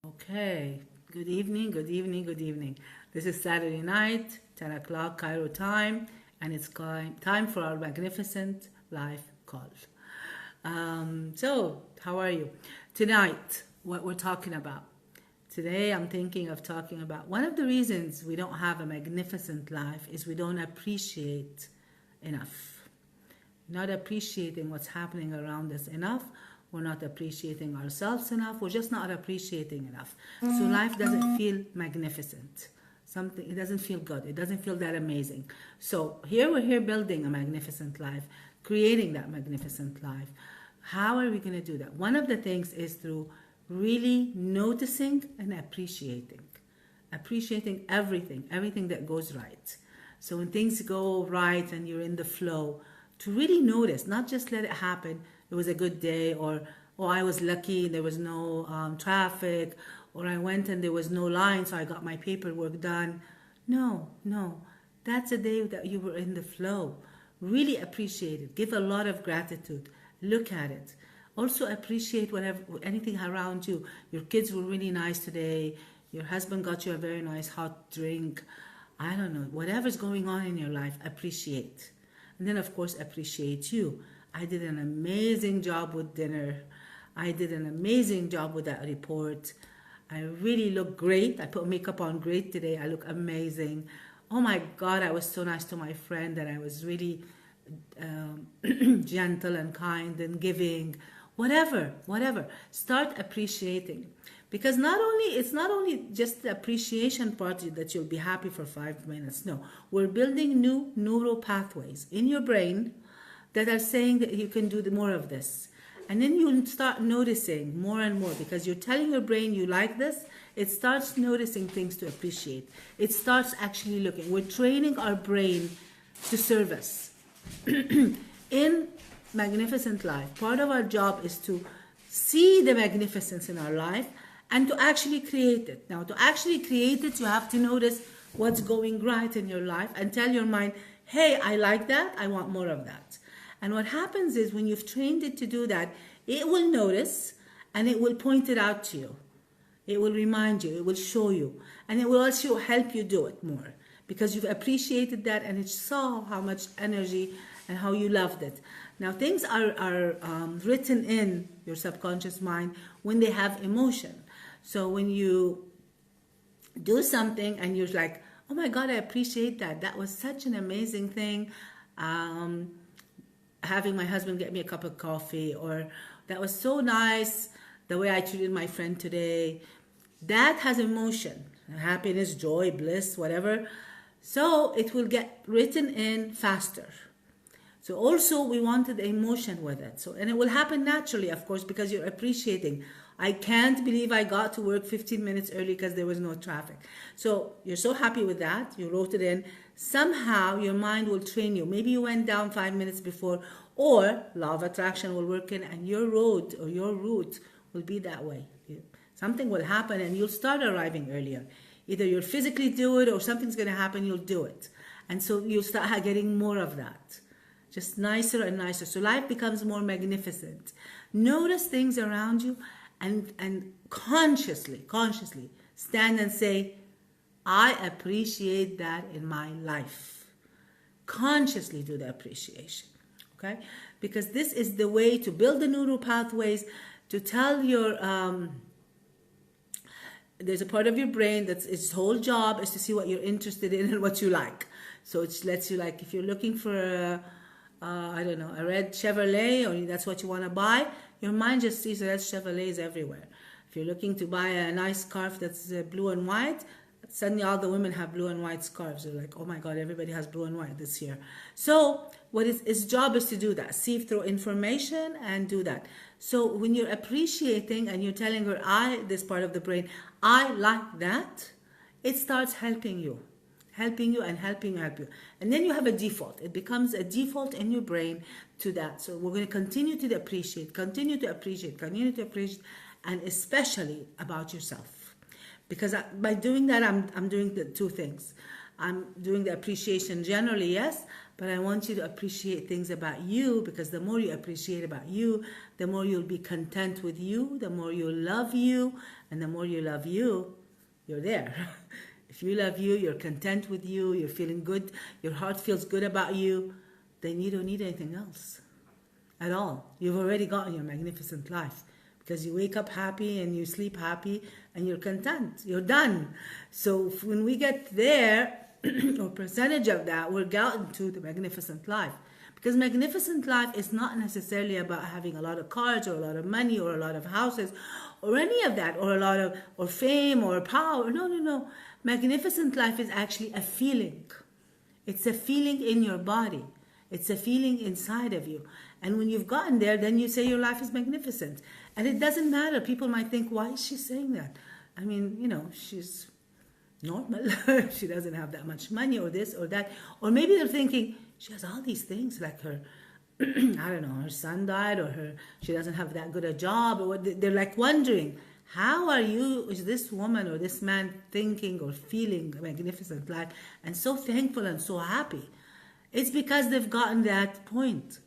Okay, good evening, good evening, good evening. This is Saturday night, 10 o'clock Cairo time, and it's time for our magnificent live call. So, how are you? Tonight, what we're talking about. Today, I'm thinking of talking about one of the reasons we don't have a magnificent life is we don't appreciate enough. Not appreciating what's happening around us enough. We're not appreciating ourselves enough. We're just not appreciating enough. So life doesn't feel magnificent. Something, it doesn't feel good. It doesn't feel that amazing. So we're here building a magnificent life, creating that magnificent life. How are we going to do that? One of the things is through really noticing and appreciating everything that goes right. So when things go right and you're in the flow, to really notice, not just let it happen. It was a good day, or oh, I was lucky, there was no traffic, or I went and there was no line, so I got my paperwork done. No, that's a day that you were in the flow. Really appreciate it. Give a lot of gratitude. Look at it. Also appreciate whatever, anything around you. Your kids were really nice today. Your husband got you a very nice hot drink. I don't know, whatever's going on in your life, appreciate. And then, of course, appreciate you. I did an amazing job with dinner. I did an amazing job with that report. I really look great. I put makeup on great today. I look amazing. Oh my God, I was so nice to my friend that I was really gentle and kind and giving. Whatever. Start appreciating. Because it's not only just the appreciation part that you'll be happy for 5 minutes. No, we're building new neural pathways in your brain that are saying that you can do more of this. And then you'll start noticing more and more because you're telling your brain you like this. It starts noticing things to appreciate. It starts actually looking. We're training our brain to serve us. In Magnificent Life, part of our job is to see the magnificence in our life and to actually create it. Now, to actually create it, you have to notice what's going right in your life and tell your mind, hey, I like that, I want more of that. And what happens is when you've trained it to do that, it will notice and it will point it out to you. It will remind you, it will show you, and it will also help you do it more because you've appreciated that and it saw how much energy and how you loved it. Now, things are written in your subconscious mind when they have emotion. So when you do something and you're like, oh my God, I appreciate that. That was such an amazing thing. Having my husband get me a cup of coffee, or that was so nice the way I treated my friend today. That has emotion, happiness, joy, bliss, whatever. So it will get written in faster. So also we wanted emotion with it. So, and it will happen naturally, of course, because you're appreciating. I can't believe I got to work 15 minutes early because there was no traffic. So you're so happy with that. You wrote it in. Somehow your mind will train you. Maybe you went down 5 minutes before, or law of attraction will work in and your road or your route will be that way. Something will happen and you'll start arriving earlier. Either you'll physically do it or something's going to happen, you'll do it. And so you'll start getting more of that. Just nicer and nicer. So life becomes more magnificent. Notice things around you and consciously stand and say, I appreciate that in my life. Consciously do the appreciation. Okay? Because this is the way to build the neural pathways, to tell your there's a part of your brain that's its whole job is to see what you're interested in and what you like. So it lets you, like, if you're looking for a red Chevrolet, or that's what you want to buy, your mind just sees red Chevrolets everywhere. If you're looking to buy a nice scarf that's blue and white, suddenly all the women have blue and white scarves. They're like, oh my God, everybody has blue and white this year. So what its job is to do that, sieve through information and do that. So when you're appreciating and you're telling her, this part of the brain, I like that, it starts helping you. And helping you. And then you have a default. It becomes a default in your brain to that. So we're going to continue to appreciate, and especially about yourself. Because by doing that, I'm doing the two things. I'm doing the appreciation generally, yes, but I want you to appreciate things about you, because the more you appreciate about you, the more you'll be content with you, the more you'll love you, and the more you love you, you're there. If you love you, you're content with you, you're feeling good, your heart feels good about you, then you don't need anything else at all. You've already gotten your magnificent life, because you wake up happy and you sleep happy and you're content. You're done. So when we get there, or percentage of that, we're gotten to the magnificent life. Because magnificent life is not necessarily about having a lot of cars or a lot of money or a lot of houses or any of that, or a lot of, or fame or power. No, no, no. Magnificent life is actually a feeling. It's a feeling in your body. It's a feeling inside of you. And when you've gotten there, then you say your life is magnificent. And it doesn't matter. People might think, why is she saying that? I mean, you know, she's normal. She doesn't have that much money, or this or that. Or maybe they're thinking, she has all these things, like her, I don't know, her son died, or she doesn't have that good a job. Or what. They're like wondering, how is this woman or this man thinking or feeling a magnificent life and so thankful and so happy? It's because they've gotten that point.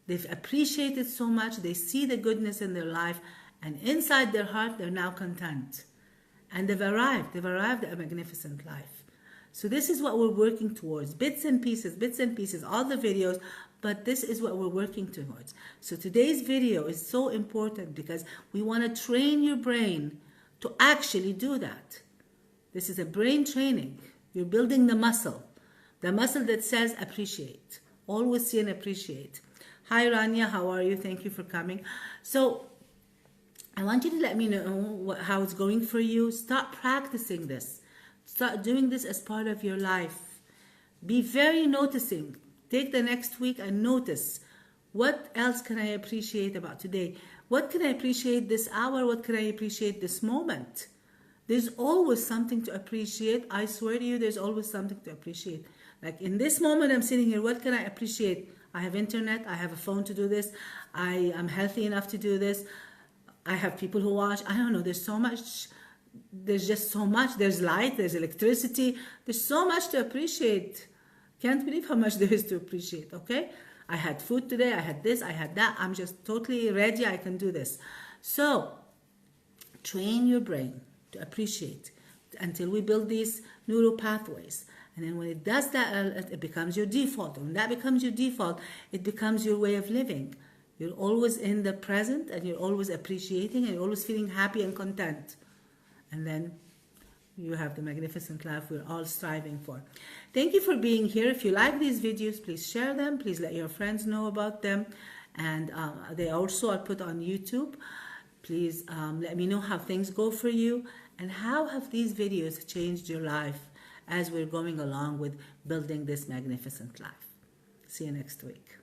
They've appreciated so much. They see the goodness in their life, and inside their heart, they're now content. And they've arrived at a magnificent life. So this is what we're working towards. Bits and pieces, all the videos, but this is what we're working towards. So today's video is so important, because we want to train your brain to actually do that. This is a brain training. You're building the muscle that says appreciate. Always see and appreciate. Hi Rania, how are you? Thank you for coming. So I want you to let me know how it's going for you. Start practicing this. Start doing this as part of your life. Be very noticing. Take the next week and notice, what else can I appreciate about today? What can I appreciate this hour? What can I appreciate this moment? There's always something to appreciate. I swear to you, there's always something to appreciate. Like in this moment, I'm sitting here. What can I appreciate? I have internet. I have a phone to do this. I am healthy enough to do this. I have people who watch. I don't know. There's so much. There's just so much. There's light. There's electricity. There's so much to appreciate. Can't believe how much there is to appreciate. Okay? I had food today. I had this. I had that. I'm just totally ready. I can do this. So train your brain to appreciate until we build these neural pathways. And then when it does that, it becomes your default. And when that becomes your default, it becomes your way of living. You're always in the present, and you're always appreciating, and you're always feeling happy and content. And then you have the magnificent life we're all striving for. Thank you for being here. If you like these videos, please share them. Please let your friends know about them. And they also are put on YouTube. Please let me know how things go for you, and how have these videos changed your life as we're going along with building this magnificent life. See you next week.